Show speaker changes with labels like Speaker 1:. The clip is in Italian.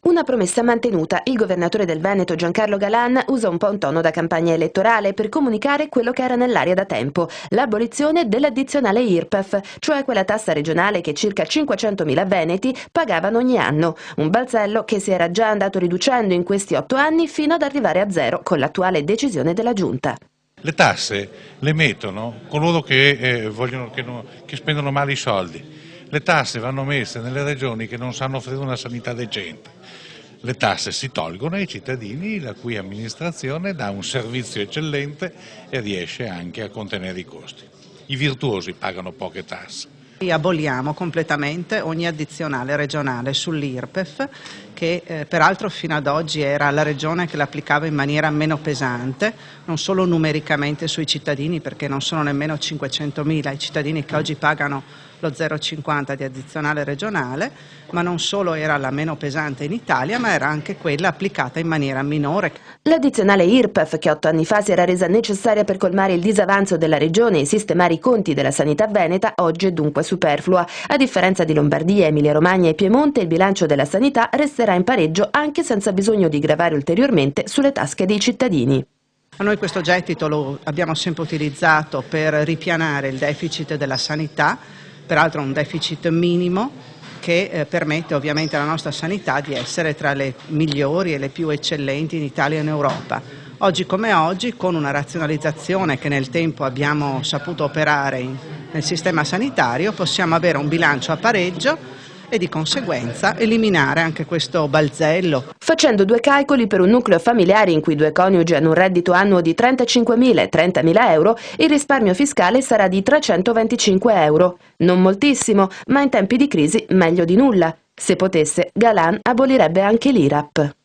Speaker 1: Una promessa mantenuta, il governatore del Veneto Giancarlo Galan usa un po' un tono da campagna elettorale per comunicare quello che era nell'aria da tempo, l'abolizione dell'addizionale IRPEF, cioè quella tassa regionale che circa 500.000 veneti pagavano ogni anno, un balzello che si era già andato riducendo in questi 8 anni fino ad arrivare a zero con l'attuale decisione della Giunta.
Speaker 2: Le tasse le mettono coloro che che spendono male i soldi. Le tasse vanno messe nelle regioni che non sanno offrire una sanità decente. Le tasse si tolgono ai cittadini la cui amministrazione dà un servizio eccellente e riesce anche a contenere i costi. I virtuosi pagano poche tasse.
Speaker 3: Aboliamo completamente ogni addizionale regionale sull'IRPEF, che peraltro fino ad oggi era la regione che l'applicava in maniera meno pesante, non solo numericamente sui cittadini, perché non sono nemmeno 500.000 i cittadini che oggi pagano lo 0,50 di addizionale regionale, ma non solo era la meno pesante in Italia, ma era anche quella applicata in maniera minore.
Speaker 1: L'addizionale IRPEF, che 8 anni fa si era resa necessaria per colmare il disavanzo della regione e sistemare i conti della sanità veneta, oggi è dunque superflua. A differenza di Lombardia, Emilia-Romagna e Piemonte, il bilancio della sanità resterà in pareggio anche senza bisogno di gravare ulteriormente sulle tasche dei cittadini.
Speaker 3: Noi questo gettito lo abbiamo sempre utilizzato per ripianare il deficit della sanità, peraltro un deficit minimo che permette ovviamente alla nostra sanità di essere tra le migliori e le più eccellenti in Italia e in Europa. Oggi come oggi, con una razionalizzazione che nel tempo abbiamo saputo operare nel sistema sanitario, possiamo avere un bilancio a pareggio e di conseguenza eliminare anche questo balzello.
Speaker 1: Facendo due calcoli per un nucleo familiare in cui 2 coniugi hanno un reddito annuo di 35.000 e 30.000 euro, il risparmio fiscale sarà di 325 euro. Non moltissimo, ma in tempi di crisi meglio di nulla. Se potesse, Galan abolirebbe anche l'IRAP.